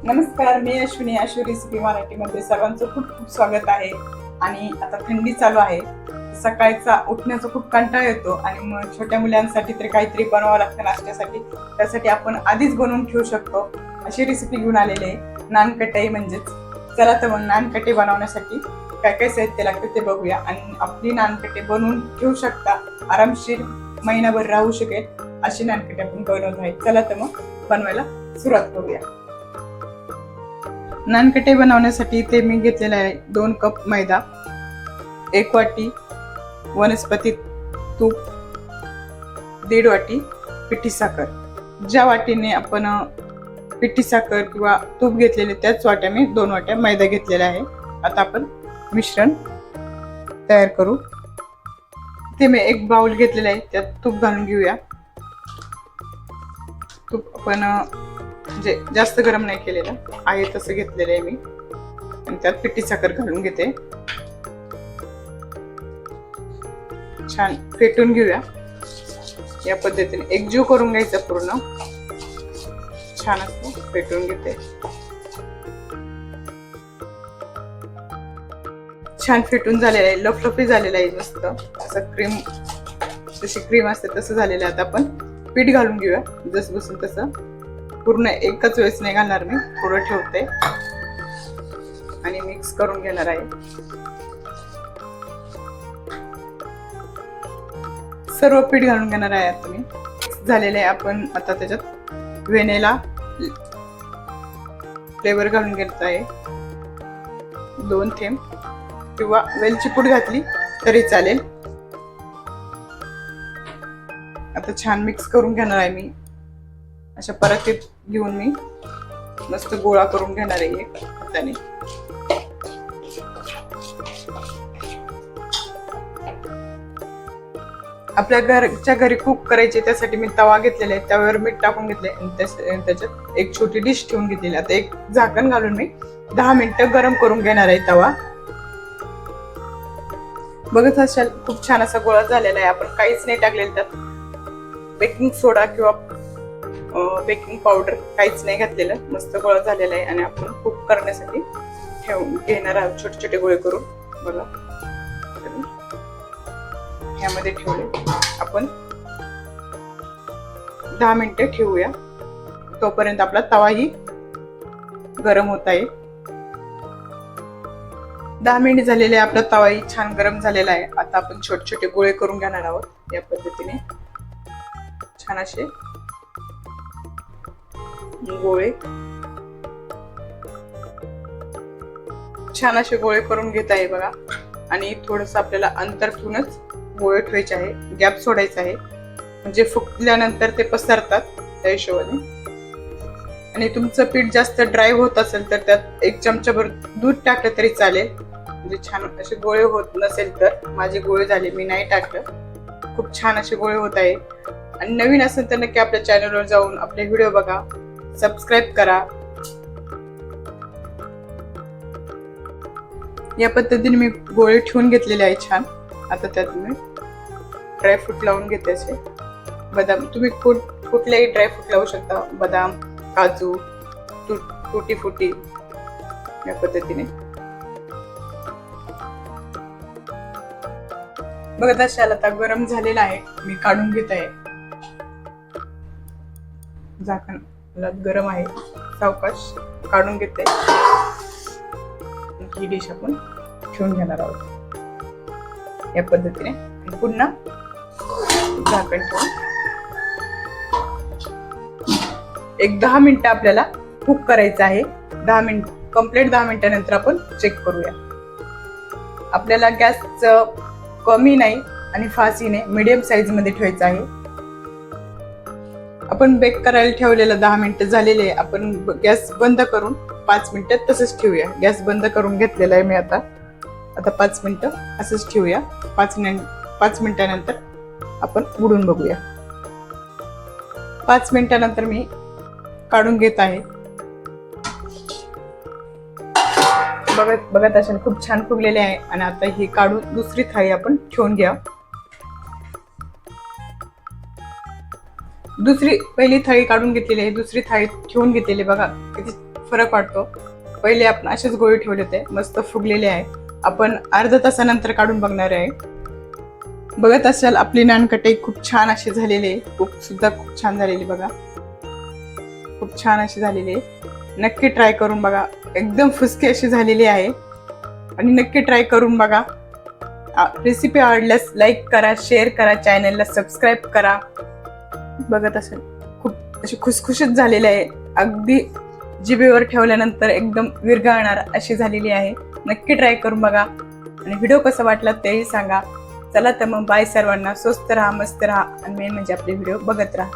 नमस्कार, मी अश्विनी. आशु रेसिपी मराठीमध्ये सर्वांचं खूप खूप स्वागत आहे. आणि आता थंडी चालू आहे, सकाळचा उठण्याचा खूप कंटाळा येतो आणि मग छोट्या मुलांसाठी तरी काहीतरी बनवावं लागतं नाश्त्यासाठी. त्यासाठी आपण आधीच बनवून ठेवू शकतो अशी रेसिपी घेऊन आलेली आहे, नानकटाई म्हणजेच. चला तर मग नानकटे बनवण्यासाठी काय काय साहित्य लागतं ते बघूया आणि आपली नानकटे बनवून ठेवू शकता. आरामशीर महिनाभर राहू शकेल अशी नानकटे आपण बनवत आहे. चला तर मग बनवायला सुरुवात करूया. नानकटे बनवण्यासाठी ते मी घेतलेला आहे 2 कप मैदा, 1 वाटी वनस्पती तूप, 1.5 वाटी पिठी साखर. ज्या वाटीने आपण पिठी साखर किंवा तूप घेतलेले त्याच वाट्या मी 2 वाट्या मैदा घेतलेला आहे. आता आपण मिश्रण तयार करू. ते मी 1 बाउल घेतलेला आहे, त्यात तूप घालून घेऊया. तूप आपण म्हणजे जास्त गरम नाही केलेलं आहे, तसं घेतलेलं आहे मी. आणि त्यात पिठी साखर घालून घेते. छान फेटून घेऊया. या पद्धतीने एकजीव करून घ्यायचा पूर्ण. छान असं फेटून घेते. छान फेटून झालेलं आहे, लफलफी झालेलं आहे, मस्त असं क्रीम, जशी क्रीम असते तसं झालेलं आहे. आता आपण पीठ घालून घेऊया जसं बसून तसं. पूर्ण एकच वेळेस नाही घालणार मी, थोडं ठेवते आणि मिक्स करून घेणार आहे. सर्व पीठ घालून घेणार आहे आता मी. झालेले आहे. आपण आता त्याच्यात व्हॅनिला फ्लेवर घालून घेत आहे, 2 थेंब, किंवा वेलची पूड घातली तरी चालेल. आता छान मिक्स करून घेणार आहे मी. अशा परातीत घेऊन मी मस्त गोळा करून घेणार आहे एक हाताने. आपल्या घरच्या घरी कुक करायचे त्यासाठी मी तवा घेतलेला आहे, त्यावर मीठ टाकून घेतले आणि त्याच्यात एक छोटी डिश ठेवून घेतलेली. आता एक झाकण घालून मी 10 मिनिटं गरम करून घेणार आहे तवा. बघत असाल खूप छान असा गोळा झालेला आहे. आपण काहीच नाही टाकलेलं त्यात, बेकिंग सोडा किंवा बेकिंग पावडर काहीच नाही घातलेलं. मस्त गोळा झालेला आहे आणि आपण कुक करण्यासाठी घेणार आहोत छोटे छोटे गोळे करून. बघा ह्यामध्ये ठेवले. आपण 10 मिनिटं ठेवूया, तोपर्यंत आपला तवाही गरम होत आहे. 10 मिनिट झालेले, आपला तवाही छान गरम झालेला आहे. आता आपण छोटे छोटे गोळे करून घेणार आहोत या पद्धतीने. छान असे गोळे, छान असे गोळे करून घेत आहे बघा. आणि थोडस आपल्याला अंतर ठेवूनच गोळे ठेवायचे आहे, गॅप सोडायचा आहे, म्हणजे फुगल्यानंतर ते पसरतात त्या हिशोबाने. आणि तुमचं पीठ जास्त ड्राय होत असेल तर त्यात 1 चमचाभर दूध टाकलं तरी चालेल, म्हणजे छान असे गोळे होत नसेल तर. माझे गोळे झाले, मी नाही टाकलं. खूप छान असे गोळे होत आहे. आणि नवीन असेल तर नक्की आपल्या चॅनलवर जाऊन आपले व्हिडिओ बघा, सबस्क्राईब करा. या पद्धतीने मी गोळे ठेवून घेतलेले आहे छान. आता त्यात मी ड्रायफ्रूट लावून घेते. असे बदाम, तुम्ही कुठल्याही ड्रायफ्रूट लावू शकता, बदाम, काजू, तुटी फुटी, या पद्धतीने. बघत असाल आता गरम झालेला आहे, मी काढून घेत आहे. झाकण गरम आहे, सावकाश काढून घेते. ही डिश आपण ठेवून घेणार आहोत या पद्धतीने. पुन्हा झाकण ठेवून एक 10 मिनिटं आपल्याला कुक करायचं आहे. 10 मिनिट कंप्लीट. 10 मिनिटानंतर आपण चेक करूया. आपल्याला गॅस कमी नाही आणि फास्टही नाही, मीडियम साईज मध्ये ठेवायचं आहे. आपण बेक करायला ठेवलेलं 10 मिनिटं झालेले आहे. आपण गॅस बंद करून 5 मिनिटं तसंच ठेवूया. गॅस बंद करून घेतलेला आहे मी आता 5 मिनिटं असंच ठेवूया. 5 मिनिटानंतर आपण उघडून बघूया. 5 मिनिटानंतर मी काढून घेत आहे. बघत असाल खूप छान फुगलेले आहे. आणि आता ही काढून दुसरी थाळी आपण ठेवून घ्या. दुसरी पहिली थाळी काढून घेतलेली आहे, दुसरी थाळी ठेवून घेतलेली. बघा किती फरक वाटतो. पहिले आपण असेच गोळे ठेवले होते, मस्त फुगलेले आहे. आपण अर्ध्या तासानंतर काढून बघणार आहे. बघत असाल आपली नानकटाई खूप छान अशी झालेली आहे. खूप छान झालेली बघा, खूप छान अशी झालेली आहे. नक्की ट्राय करून बघा. एकदम फुसकी अशी झालेली आहे आणि नक्की ट्राय करून बघा. रेसिपी आवडल्यास लाईक करा, शेअर करा, चॅनलला सबस्क्राईब करा. बघत असेल खूप अशी खुसखुशीत झालेली आहे. अगदी जिभेवर ठेवल्यानंतर एकदम विरघळणार अशी झालेली आहे. नक्की ट्राय करून बघा आणि व्हिडिओ कसा वाटला तेही सांगा. चला तर मग बाय सर्वांना. स्वस्त राहा, मस्त राहा आणि मेन म्हणजे आपले व्हिडिओ बघत राहा.